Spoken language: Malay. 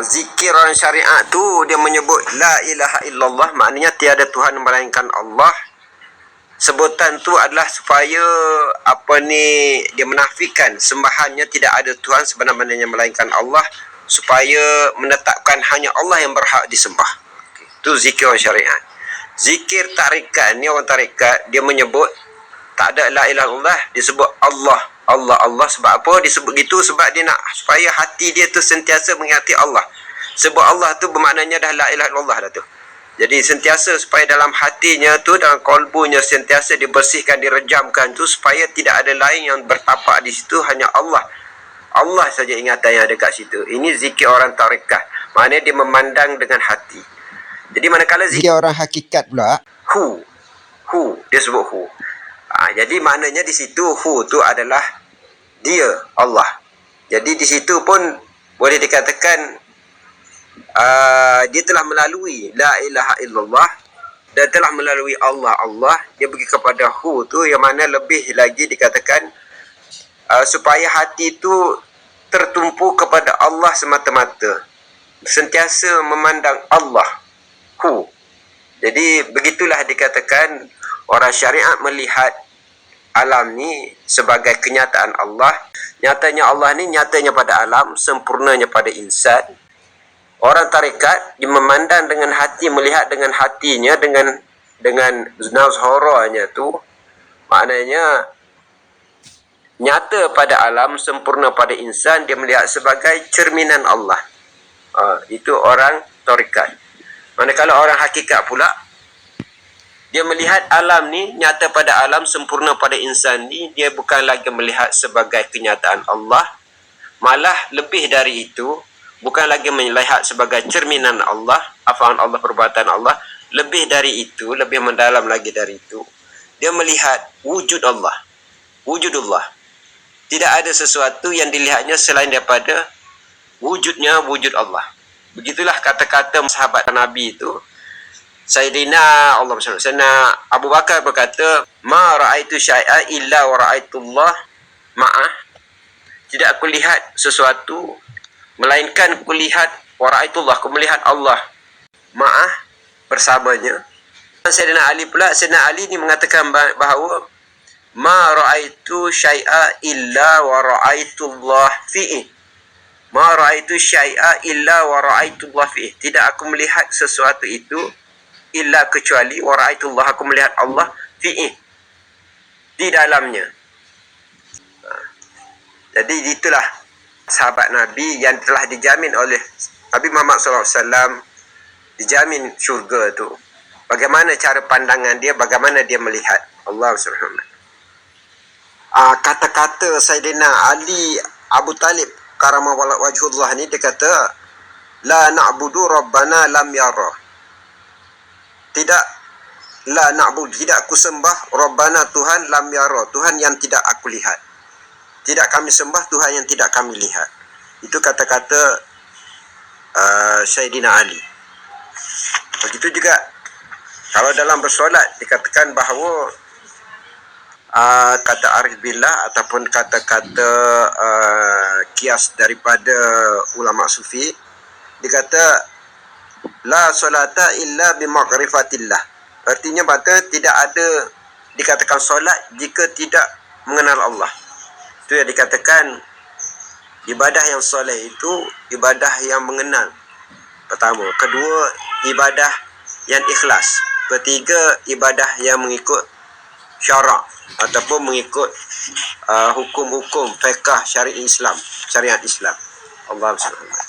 Zikir orang syariat tu dia menyebut la ilaha illallah, maknanya tiada Tuhan melainkan Allah. Sebutan tu adalah supaya dia menafikan sembahannya tidak ada Tuhan sebenarnya melainkan Allah, supaya menetapkan hanya Allah yang berhak disembah. Itu zikir orang syariat. Zikir tarikat ni, orang tarikat dia menyebut tak ada la ilaha illallah, disebut Allah. Allah. Sebab apa disebut gitu? Sebab dia nak supaya hati dia tu sentiasa mengingati Allah. Sebab Allah tu bermaknanya dah la ilaha illallah dah tu. Jadi sentiasa supaya dalam hatinya tu, dalam kolbunya sentiasa dibersihkan, direjamkan tu, supaya tidak ada lain yang bertapak di situ, hanya Allah. Allah saja ingatan yang ada kat situ. Ini zikir orang tarekat. Maknanya dia memandang dengan hati. Jadi manakala zikir orang hakikat pula, hu, dia sebut hu. Jadi maknanya di situ hu tu adalah dia, Allah. Jadi di situ pun boleh dikatakan dia telah melalui la ilaha illallah dan telah melalui Allah. Dia pergi kepada hu tu, yang mana lebih lagi dikatakan supaya hati tu tertumpu kepada Allah semata-mata, sentiasa memandang Allah, hu. Jadi begitulah dikatakan orang syariat melihat alam ni sebagai kenyataan Allah. Nyatanya Allah ni nyatanya pada alam, sempurnanya pada insan. Orang tarekat dia memandang dengan hati, melihat dengan hatinya, dengan nazharanya tu, maknanya nyata pada alam, sempurna pada insan, dia melihat sebagai cerminan Allah. Itu orang tarekat. Manakala orang hakikat pula, dia melihat alam ni, nyata pada alam, sempurna pada insan ni, dia bukan lagi melihat sebagai kenyataan Allah, malah lebih dari itu, bukan lagi melihat sebagai cerminan Allah, afaan Allah, perbuatan Allah. Lebih dari itu, lebih mendalam lagi dari itu, dia melihat wujud Allah, wujudullah. Tidak ada sesuatu yang dilihatnya selain daripada wujudnya, wujud Allah. Begitulah kata-kata sahabat Nabi itu. Sayyidina Abu Bakar berkata, ma ra'aitu syai'a illa wa ra'aitullah ma'ah. Tidak aku lihat sesuatu melainkan aku lihat wa ra'aitullah, aku melihat Allah ma'ah, bersamanya. Sayyidina Ali pula, Sayyidina Ali ni mengatakan bahawa ma ra'aitu syai'a illa wa ra'aitullah fi'i. Ma ra'aitu syai'a illa wa ra'aitullah fi'i. Tidak aku melihat sesuatu itu illa kecuali wa ra'aitullah, aku melihat Allah fi'i, di dalamnya. Jadi itulah sahabat Nabi yang telah dijamin oleh Nabi Muhammad SAW, dijamin syurga tu. Bagaimana cara pandangan dia, bagaimana dia melihat Allah SWT. Kata-kata Sayyidina Ali Abu Talib karamah wajhullah ni, dia kata la na'budu rabbana lam yara. Tidak aku sembah rabbana, Tuhan lam yara, Tuhan yang tidak aku lihat. Tidak kami sembah Tuhan yang tidak kami lihat. Itu kata-kata Sayyidina Ali. Begitu juga kalau dalam bersolat dikatakan bahawa kata arif billah ataupun kata-kata kias daripada ulama sufi, dikata la solata illa bima'rifatillah. Artinya kata tidak ada dikatakan solat jika tidak mengenal Allah. Itu yang dikatakan ibadah yang soleh itu ibadah yang mengenal. Pertama. Kedua, ibadah yang ikhlas. Ketiga, ibadah yang mengikut syarak ataupun mengikut hukum-hukum fiqh syariat Islam. Allah SWT.